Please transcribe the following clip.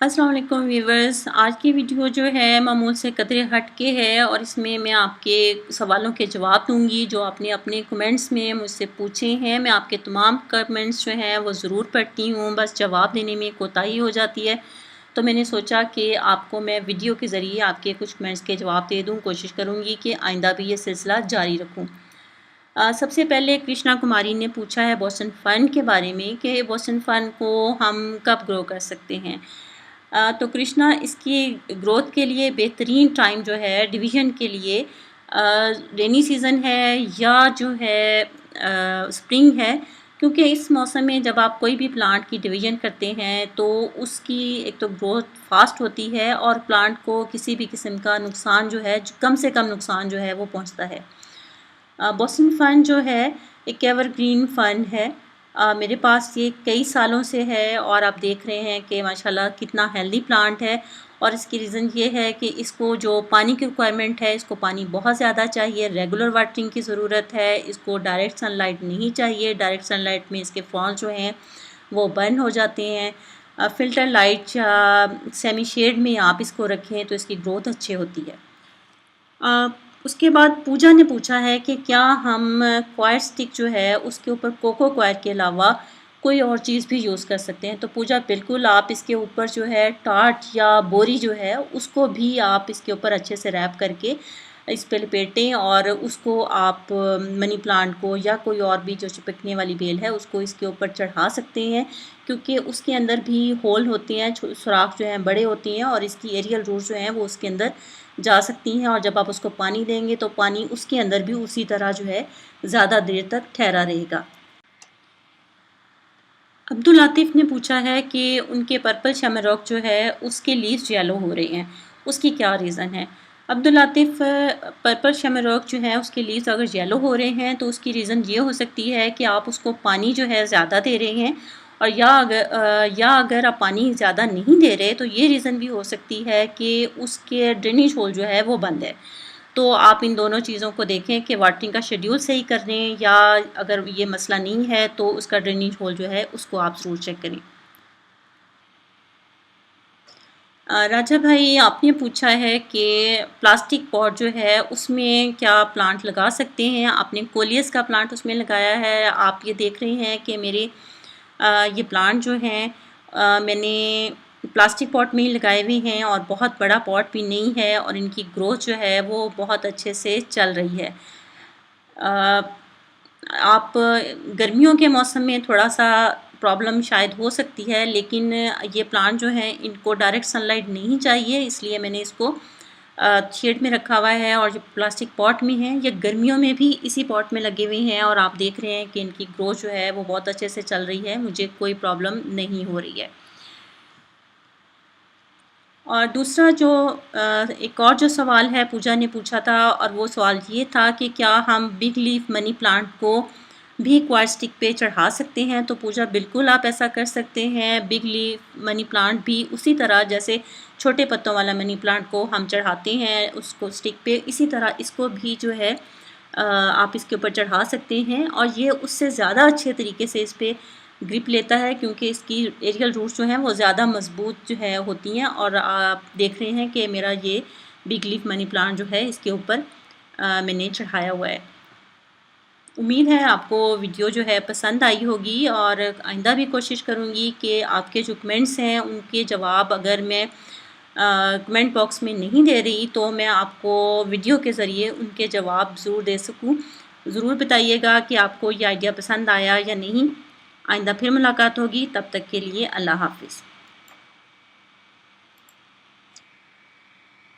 अस्सलाम वालेकुम व्यूवर्स। आज की वीडियो जो है मामूल से कदरे हट के है और इसमें मैं आपके सवालों के जवाब दूंगी जो आपने अपने कमेंट्स में मुझसे पूछे हैं। मैं आपके तमाम कमेंट्स जो हैं वो ज़रूर पढ़ती हूँ, बस जवाब देने में कोताही हो जाती है। तो मैंने सोचा कि आपको मैं वीडियो के ज़रिए आपके कुछ कमेंट्स के जवाब दे दूँ। कोशिश करूँगी कि आइंदा भी ये सिलसिला जारी रखूँ। सबसे पहले कृष्णा कुमारी ने पूछा है बोस्टन फ़न के बारे में कि बोस्टन फ़न को हम कब ग्रो कर सकते हैं। तो कृष्णा, इसकी ग्रोथ के लिए बेहतरीन टाइम जो है डिवीज़न के लिए रेनी सीज़न है या जो है स्प्रिंग है, क्योंकि इस मौसम में जब आप कोई भी प्लांट की डिवीज़न करते हैं तो उसकी एक तो ग्रोथ फास्ट होती है और प्लांट को किसी भी किस्म का नुकसान जो है, कम से कम नुकसान जो है वो पहुंचता है। बोस्टन फ़न जो है एक एवरग्रीन फ़न है। मेरे पास ये कई सालों से है और आप देख रहे हैं कि माशाल्लाह कितना हेल्दी प्लांट है। और इसकी रीज़न ये है कि इसको जो पानी की रिक्वायरमेंट है, इसको पानी बहुत ज़्यादा चाहिए, रेगुलर वाटरिंग की ज़रूरत है। इसको डायरेक्ट सनलाइट नहीं चाहिए, डायरेक्ट सनलाइट में इसके फ्रॉन्स जो हैं वो बर्न हो जाते हैं। फ़िल्टर लाइट या सेमी शेड में आप इसको रखें तो इसकी ग्रोथ अच्छी होती है। उसके बाद पूजा ने पूछा है कि क्या हम क्वायर स्टिक जो है उसके ऊपर कोको क्वायर के अलावा कोई और चीज़ भी यूज़ कर सकते हैं। तो पूजा, बिल्कुल आप इसके ऊपर जो है टाट या बोरी जो है उसको भी आप इसके ऊपर अच्छे से रैप करके इस पे लपेटें और उसको आप मनी प्लांट को या कोई और भी जो चिपकने वाली बेल है उसको इसके ऊपर चढ़ा सकते हैं, क्योंकि उसके अंदर भी होल होते हैं, सुराख जो हैं बड़े होते हैं और इसकी एरियल रूट जो हैं वो उसके अंदर जा सकती हैं। और जब आप उसको पानी देंगे तो पानी उसके अंदर भी उसी तरह जो है ज़्यादा देर तक ठहरा रहेगा। अब्दुल लातिफ़ ने पूछा है कि उनके पर्पल शमरॉक जो है उसके लीव्स येलो हो रहे हैं, उसकी क्या रीज़न है। अब्दुल लातिफ़, पर्पल शमरॉक जो है उसके लीव्स अगर येलो हो रहे हैं तो उसकी रीज़न ये हो सकती है कि आप उसको पानी जो है ज़्यादा दे रहे हैं, और या अगर आप पानी ज़्यादा नहीं दे रहे तो ये रीज़न भी हो सकती है कि उसके ड्रेनेज होल जो है वो बंद है। तो आप इन दोनों चीज़ों को देखें कि वाटरिंग का शेड्यूल सही कर लें, या अगर ये मसला नहीं है तो उसका ड्रेनेज होल जो है उसको आप ज़रूर चेक करें। राजा भाई, आपने पूछा है कि प्लास्टिक पॉट जो है उसमें क्या प्लांट लगा सकते हैं। आपने कोलियस का प्लांट उसमें लगाया है। आप ये देख रहे हैं कि मेरे ये प्लांट जो हैं मैंने प्लास्टिक पॉट में ही लगाए हुए हैं और बहुत बड़ा पॉट भी नहीं है, और इनकी ग्रोथ जो है वो बहुत अच्छे से चल रही है। अ, आप गर्मियों के मौसम में थोड़ा-सा प्रॉब्लम शायद हो सकती है, लेकिन ये प्लांट जो हैं इनको डायरेक्ट सनलाइट नहीं चाहिए, इसलिए मैंने इसको शेड में रखा हुआ है। और जो प्लास्टिक पॉट में है, ये गर्मियों में भी इसी पॉट में लगे हुए हैं और आप देख रहे हैं कि इनकी ग्रोथ जो है वो बहुत अच्छे से चल रही है, मुझे कोई प्रॉब्लम नहीं हो रही है। और दूसरा जो एक और जो सवाल है पूजा ने पूछा था, और वो सवाल ये था कि क्या हम बिग लीफ मनी प्लांट को भी क्वायर स्टिक पे चढ़ा सकते हैं। तो पूजा, बिल्कुल आप ऐसा कर सकते हैं। बिग लीफ मनी प्लांट भी उसी तरह जैसे छोटे पत्तों वाला मनी प्लांट को हम चढ़ाते हैं उसको स्टिक पे, इसी तरह इसको भी जो है आप इसके ऊपर चढ़ा सकते हैं, और ये उससे ज़्यादा अच्छे तरीके से इस पर ग्रिप लेता है, क्योंकि इसकी एरियल रूट्स जो हैं वो ज़्यादा मजबूत जो है होती हैं। और आप देख रहे हैं कि मेरा ये बिग लीफ मनी प्लांट जो है इसके ऊपर मैंने चढ़ाया हुआ है। उम्मीद है आपको वीडियो जो है पसंद आई होगी, और आइंदा भी कोशिश करूँगी कि आपके जो कमेंट्स हैं उनके जवाब अगर मैं कमेंट बॉक्स में नहीं दे रही तो मैं आपको वीडियो के ज़रिए उनके जवाब ज़रूर दे सकूँ। ज़रूर बताइएगा कि आपको ये आइडिया पसंद आया या नहीं। आइंदा फिर मुलाकात होगी, तब तक के लिए अल्लाह हाफ़िज़।